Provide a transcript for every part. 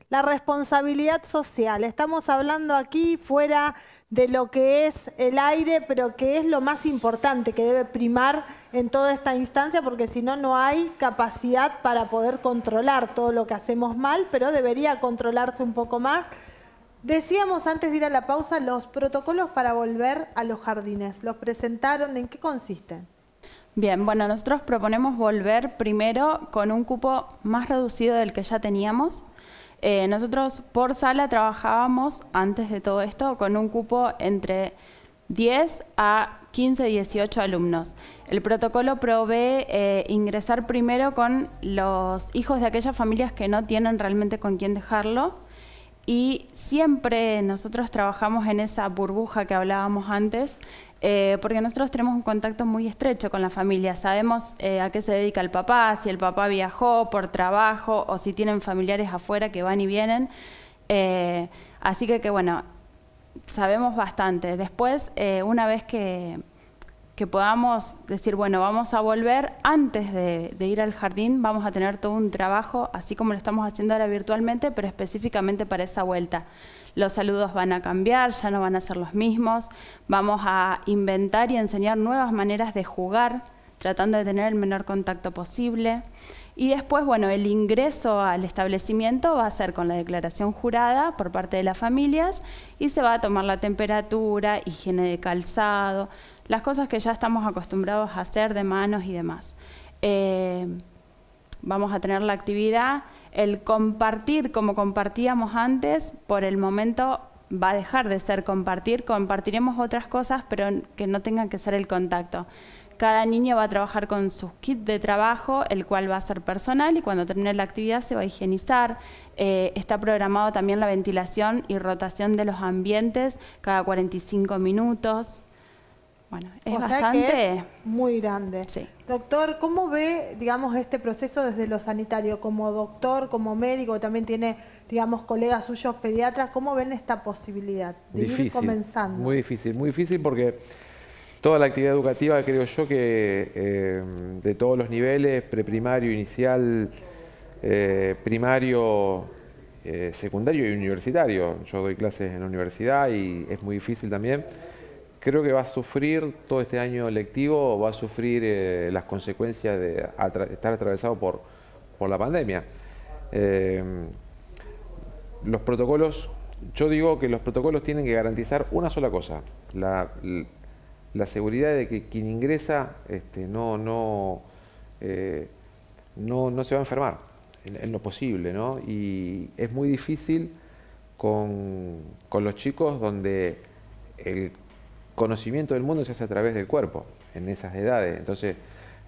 la responsabilidad social. Estamos hablando aquí fuera de lo que es el aire, pero que es lo más importante que debe primar en toda esta instancia, porque si no, no hay capacidad para poder controlar todo lo que hacemos mal, pero debería controlarse un poco más. Decíamos antes de ir a la pausa, los protocolos para volver a los jardines. ¿Los presentaron? ¿En qué consisten? Bien, bueno, nosotros proponemos volver primero con un cupo más reducido del que ya teníamos. Nosotros por sala trabajábamos, antes de todo esto, con un cupo entre 10 a 15, 18 alumnos. El protocolo provee ingresar primero con los hijos de aquellas familias que no tienen realmente con quién dejarlo. Y siempre nosotros trabajamos en esa burbuja que hablábamos antes, porque nosotros tenemos un contacto muy estrecho con la familia. Sabemos a qué se dedica el papá, si el papá viajó por trabajo o si tienen familiares afuera que van y vienen. Así que bueno, sabemos bastante. Después, una vez que podamos decir, bueno, vamos a volver, antes de ir al jardín, vamos a tener todo un trabajo, así como lo estamos haciendo ahora virtualmente, pero específicamente para esa vuelta. Los saludos van a cambiar, ya no van a ser los mismos, vamos a inventar y enseñar nuevas maneras de jugar, tratando de tener el menor contacto posible. Y después, bueno, el ingreso al establecimiento va a ser con la declaración jurada por parte de las familias y se va a tomar la temperatura, higiene de calzado, las cosas que ya estamos acostumbrados a hacer de manos y demás. Vamos a tener la actividad, el compartir como compartíamos antes, por el momento va a dejar de ser compartir, compartiremos otras cosas, pero que no tengan que ser el contacto. Cada niño va a trabajar con su kit de trabajo, el cual va a ser personal, y cuando termine la actividad se va a higienizar. Está programado también la ventilación y rotación de los ambientes cada 45 minutos. Bueno, es bastante... que es muy grande. Sí. Doctor, ¿cómo ve, digamos, este proceso desde lo sanitario? Como doctor, como médico, también tiene, digamos, colegas suyos pediatras, ¿cómo ven esta posibilidad de ir comenzando? Muy difícil porque toda la actividad educativa, creo yo que de todos los niveles, preprimario, inicial, primario, secundario y universitario. Yo doy clases en la universidad y es muy difícil también. Creo que va a sufrir todo este año lectivo, va a sufrir las consecuencias de estar atravesado por la pandemia. Los protocolos, yo digo que los protocolos tienen que garantizar una sola cosa, la seguridad de que quien ingresa no se va a enfermar en lo posible, ¿no? Y es muy difícil con los chicos donde el conocimiento del mundo se hace a través del cuerpo, en esas edades. Entonces,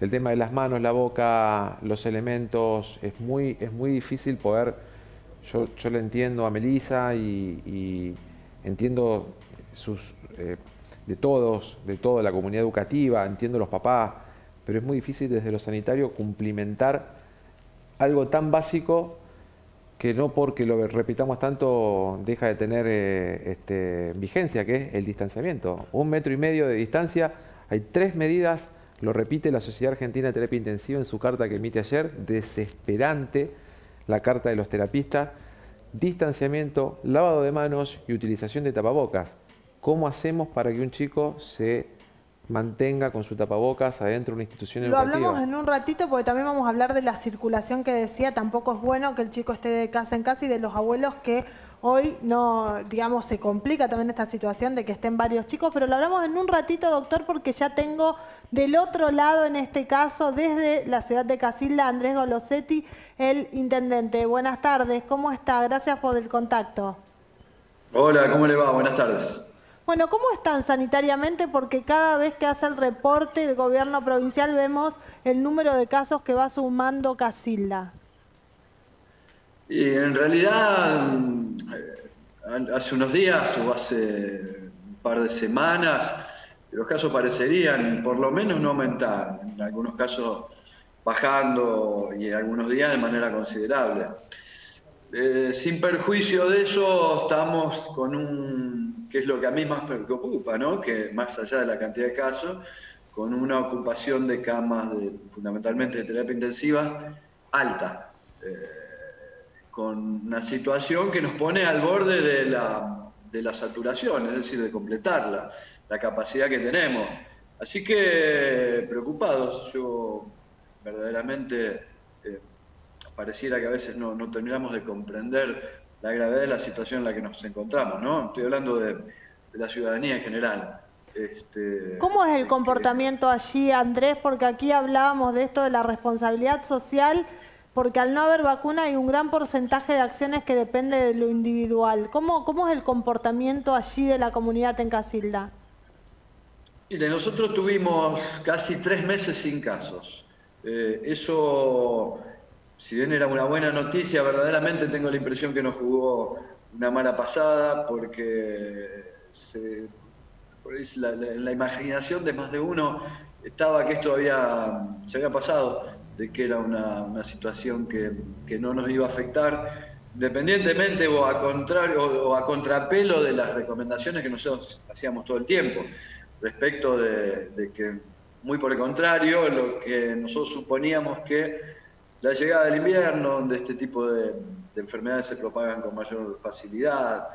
el tema de las manos, la boca, los elementos, es muy difícil poder... Yo le entiendo a Melissa y entiendo de toda la comunidad educativa, entiendo a los papás, pero es muy difícil desde lo sanitario cumplimentar algo tan básico que no porque lo repitamos tanto deja de tener vigencia, que es el distanciamiento. 1,5 metros de distancia, hay 3 medidas, lo repite la Sociedad Argentina de Terapia Intensiva en su carta que emite ayer, desesperante la carta de los terapistas, distanciamiento, lavado de manos y utilización de tapabocas. ¿Cómo hacemos para que un chico se mantenga con su tapabocas adentro de una institución educativa? Lo hablamos en un ratito porque también vamos a hablar de la circulación que decía. Tampoco es bueno que el chico esté de casa en casa y de los abuelos que hoy no, digamos, se complica también esta situación de que estén varios chicos, pero lo hablamos en un ratito, doctor, porque ya tengo del otro lado, en este caso, desde la ciudad de Casilda, Andrés Golosetti, el intendente. Buenas tardes, ¿cómo está? Gracias por el contacto. Hola, ¿cómo le va? Buenas tardes. Bueno, ¿cómo están sanitariamente? Porque cada vez que hace el reporte el gobierno provincial vemos el número de casos que va sumando Casilda. Y en realidad, hace unos días o hace un par de semanas, los casos parecerían por lo menos no aumentar, en algunos casos bajando y en algunos días de manera considerable. Sin perjuicio de eso, estamos con que es lo que a mí más me preocupa, ¿no? Que más allá de la cantidad de casos, con una ocupación de camas fundamentalmente de terapia intensiva alta. con una situación que nos pone al borde de la saturación, es decir, de completar la capacidad que tenemos. Así que preocupados, yo verdaderamente pareciera que a veces no terminamos de comprender la gravedad de la situación en la que nos encontramos, ¿no? Estoy hablando de la ciudadanía en general. ¿Cómo es el comportamiento allí, Andrés? Porque aquí hablábamos de esto de la responsabilidad social, porque al no haber vacuna hay un gran porcentaje de acciones que depende de lo individual. ¿Cómo es el comportamiento allí de la comunidad en Casilda? Mire, nosotros tuvimos casi 3 meses sin casos. Eso, si bien era una buena noticia, verdaderamente tengo la impresión que nos jugó una mala pasada, porque en la imaginación de más de uno estaba que esto se había pasado, de que era una situación que no nos iba a afectar, independientemente o a contrapelo de las recomendaciones que nosotros hacíamos todo el tiempo, respecto de que, muy por el contrario, lo que nosotros suponíamos que la llegada del invierno, donde este tipo de enfermedades se propagan con mayor facilidad,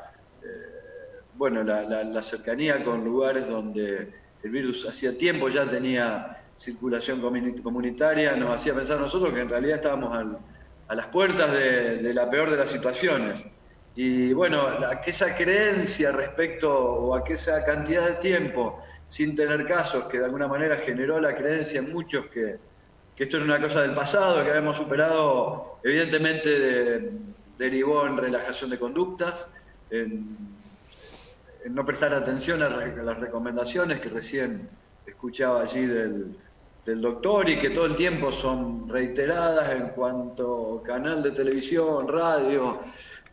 bueno, la cercanía con lugares donde el virus hacía tiempo ya tenía circulación comunitaria, nos hacía pensar nosotros que en realidad estábamos a las puertas de la peor de las situaciones. Y bueno, aquella creencia respecto, o aquella cantidad de tiempo sin tener casos, que de alguna manera generó la creencia en muchos que esto era una cosa del pasado, que habíamos superado, evidentemente derivó en relajación de conductas, en no prestar atención a las recomendaciones que recién escuchaba allí del doctor, y que todo el tiempo son reiteradas en cuanto canal de televisión, radio,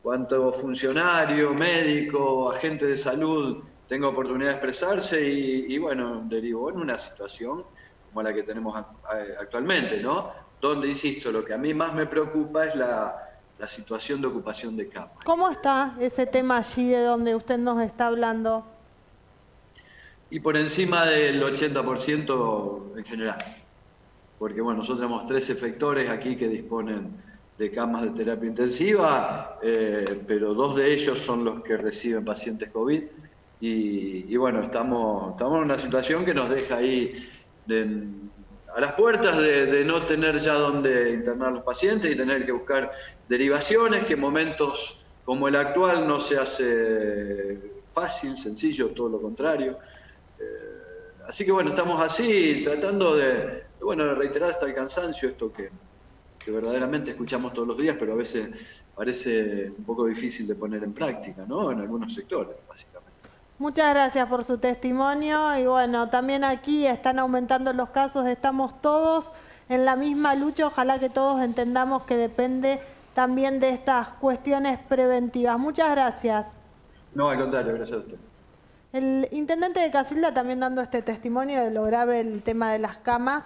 cuanto funcionario, médico, agente de salud tenga oportunidad de expresarse, y bueno, derivó en una situación como la que tenemos actualmente, ¿no? Donde, insisto, lo que a mí más me preocupa es la situación de ocupación de camas. ¿Cómo está ese tema allí de donde usted nos está hablando? Y por encima del 80% en general. Porque bueno, nosotros tenemos 3 efectores aquí que disponen de camas de terapia intensiva, pero 2 de ellos son los que reciben pacientes COVID. Y bueno, estamos en una situación que nos deja ahí a las puertas de no tener ya donde internar los pacientes y tener que buscar derivaciones, que en momentos como el actual no se hace fácil, sencillo, todo lo contrario. Así que bueno, estamos así tratando de reiterar hasta el cansancio esto que verdaderamente escuchamos todos los días, pero a veces parece un poco difícil de poner en práctica, ¿no? En algunos sectores, básicamente. Muchas gracias por su testimonio, y bueno, también aquí están aumentando los casos, estamos todos en la misma lucha, ojalá que todos entendamos que depende también de estas cuestiones preventivas. Muchas gracias. No, al contrario, gracias a usted. El intendente de Casilda también dando este testimonio de lo grave el tema de las camas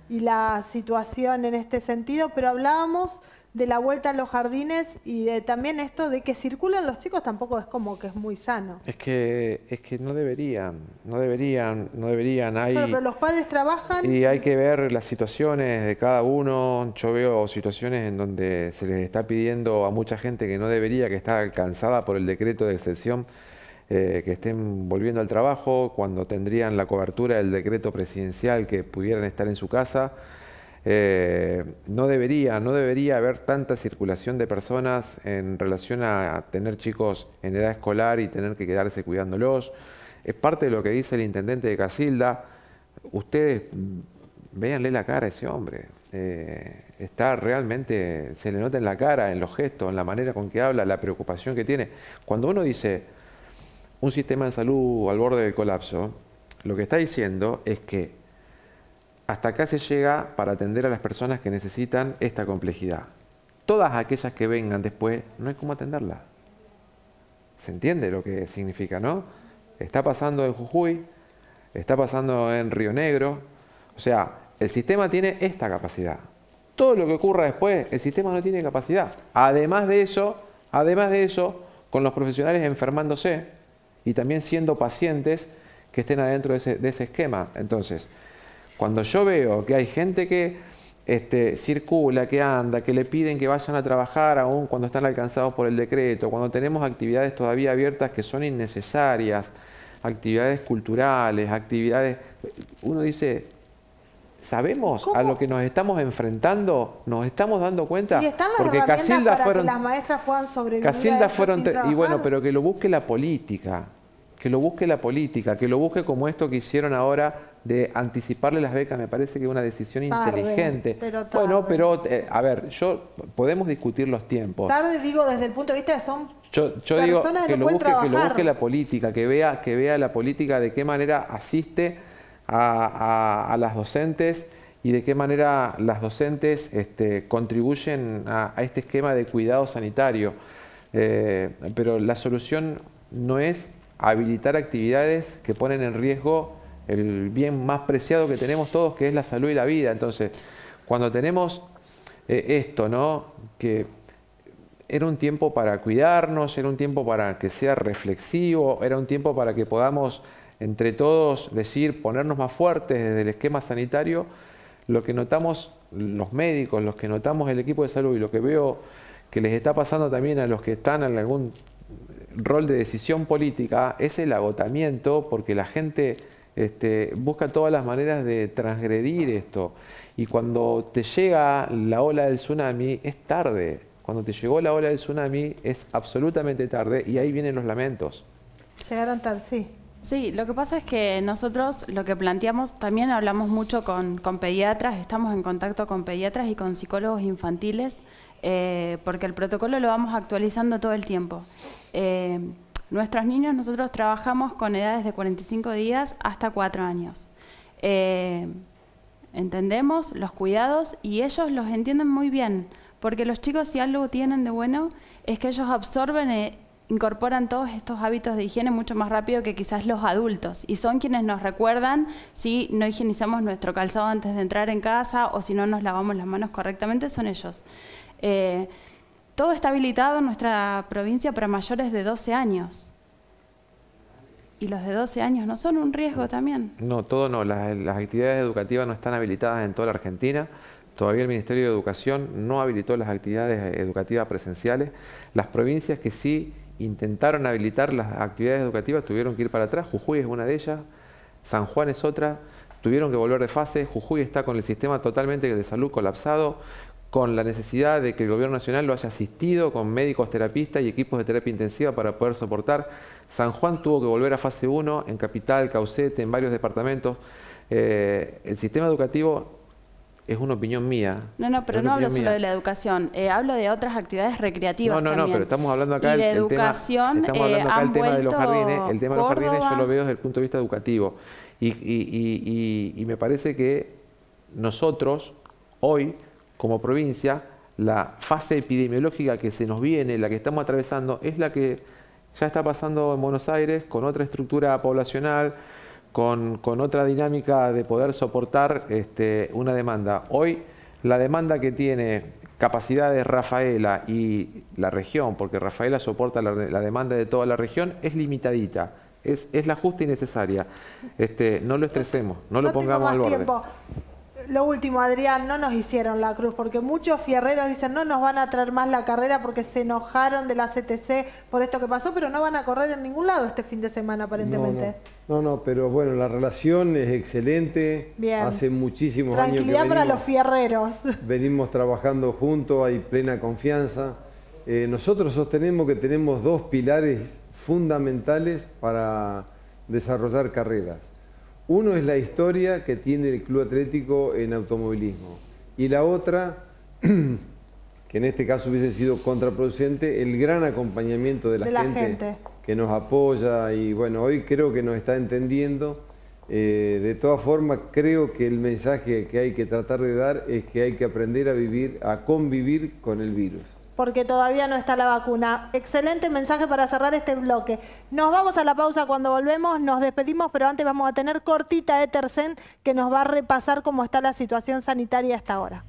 y la situación en este sentido, pero hablábamos de la vuelta a los jardines y de también esto de que circulan los chicos, tampoco es como que es muy sano. Es que no deberían. Pero los padres trabajan. Y hay que ver las situaciones de cada uno. Yo veo situaciones en donde se les está pidiendo a mucha gente que no debería, que está alcanzada por el decreto de excepción, que estén volviendo al trabajo cuando tendrían la cobertura del decreto presidencial, que pudieran estar en su casa. No debería haber tanta circulación de personas en relación a tener chicos en edad escolar y tener que quedarse cuidándolos. Es parte de lo que dice el intendente de Casilda. Ustedes véanle la cara a ese hombre. Está realmente, se le nota en la cara, en los gestos, en la manera con que habla, la preocupación que tiene. Cuando uno dice un sistema de salud al borde del colapso, lo que está diciendo es que hasta acá se llega para atender a las personas que necesitan esta complejidad. Todas aquellas que vengan después, no hay cómo atenderlas. ¿Se entiende lo que significa, no? Está pasando en Jujuy, está pasando en Río Negro. O sea, el sistema tiene esta capacidad. Todo lo que ocurra después, el sistema no tiene capacidad. Además de eso, con los profesionales enfermándose y también siendo pacientes que estén adentro de ese esquema. Entonces, cuando yo veo que hay gente que circula, que anda, que le piden que vayan a trabajar aún cuando están alcanzados por el decreto, cuando tenemos actividades todavía abiertas que son innecesarias, actividades culturales, actividades... Uno dice, ¿sabemos a lo que nos estamos enfrentando? ¿Nos estamos dando cuenta? Y están las porque herramientas Casilda para fueron, que las maestras puedan sobrevivir Casilda a esto fueron sin y trabajar. bueno, pero que lo busque la política, que lo busque la política, que lo busque como esto que hicieron ahora de anticiparle las becas. Me parece que es una decisión inteligente. Pero bueno, pero a ver, podemos discutir los tiempos. Tarde, digo, desde el punto de vista de son yo digo que lo busque la política, que vea la política de qué manera asiste a las docentes y de qué manera las docentes contribuyen a este esquema de cuidado sanitario. Pero la solución no es habilitar actividades que ponen en riesgo el bien más preciado que tenemos todos, que es la salud y la vida. Entonces, cuando tenemos esto, ¿no? Que era un tiempo para cuidarnos, era un tiempo para que sea reflexivo, era un tiempo para que podamos entre todos ponernos más fuertes desde el esquema sanitario. Lo que notamos los médicos, los que notamos el equipo de salud y lo que veo que les está pasando también a los que están en algún rol de decisión política es el agotamiento, porque la gente busca todas las maneras de transgredir esto. Y cuando te llega la ola del tsunami es tarde. Cuando te llegó la ola del tsunami es absolutamente tarde y ahí vienen los lamentos. Llegaron tarde, sí. Sí, lo que pasa es que nosotros lo que planteamos, también hablamos mucho con pediatras, estamos en contacto con pediatras y con psicólogos infantiles, porque el protocolo lo vamos actualizando todo el tiempo. Nuestros niños, nosotros trabajamos con edades de 45 días hasta 4 años. Entendemos los cuidados y ellos los entienden muy bien, porque los chicos, si algo tienen de bueno, es que ellos absorben incorporan todos estos hábitos de higiene mucho más rápido que quizás los adultos, y son quienes nos recuerdan si no higienizamos nuestro calzado antes de entrar en casa o si no nos lavamos las manos correctamente, son ellos. Todo está habilitado en nuestra provincia para mayores de 12 años. ¿Y los de 12 años no son un riesgo también? No, todo no. Las actividades educativas no están habilitadas en toda la Argentina. Todavía el Ministerio de Educación no habilitó las actividades educativas presenciales. Las provincias que sí intentaron habilitar las actividades educativas tuvieron que ir para atrás. Jujuy es una de ellas, San Juan es otra. Tuvieron que volver de fase. Jujuy está con el sistema totalmente de salud colapsado, con la necesidad de que el gobierno nacional lo haya asistido con médicos terapistas y equipos de terapia intensiva para poder soportar. San Juan tuvo que volver a fase 1 en Capital, Caucete, en varios departamentos. El sistema educativo es una opinión mía. No, pero no hablo solo de la educación, hablo de otras actividades recreativas también. No, pero estamos hablando acá del tema de los jardines. El tema de los jardines yo lo veo desde el punto de vista educativo. Y me parece que nosotros, hoy, como provincia, la fase epidemiológica que se nos viene, la que estamos atravesando, es la que ya está pasando en Buenos Aires, con otra estructura poblacional, con otra dinámica de poder soportar una demanda. Hoy la demanda que tiene capacidades Rafaela y la región, porque Rafaela soporta la demanda de toda la región, es limitadita, es la justa y necesaria. No lo estresemos, no lo pongamos al borde. Lo último, Adrián, no nos hicieron la cruz, porque muchos fierreros dicen no nos van a traer más la carrera porque se enojaron de la CTC por esto que pasó, pero no van a correr en ningún lado este fin de semana aparentemente. No, pero bueno, la relación es excelente. Bien. Hace muchísimos años que tranquilidad para los fierreros. Venimos trabajando juntos, hay plena confianza. Nosotros sostenemos que tenemos dos pilares fundamentales para desarrollar carreras. Uno es la historia que tiene el Club Atlético en automovilismo y la otra, que en este caso hubiese sido contraproducente, el gran acompañamiento de la gente que nos apoya y bueno, hoy creo que nos está entendiendo. De todas formas, creo que el mensaje que hay que tratar de dar es que hay que aprender a convivir con el virus. Porque todavía no está la vacuna. Excelente mensaje para cerrar este bloque. Nos vamos a la pausa. Cuando volvemos nos despedimos, pero antes vamos a tener cortita de Tercén que nos va a repasar cómo está la situación sanitaria hasta ahora.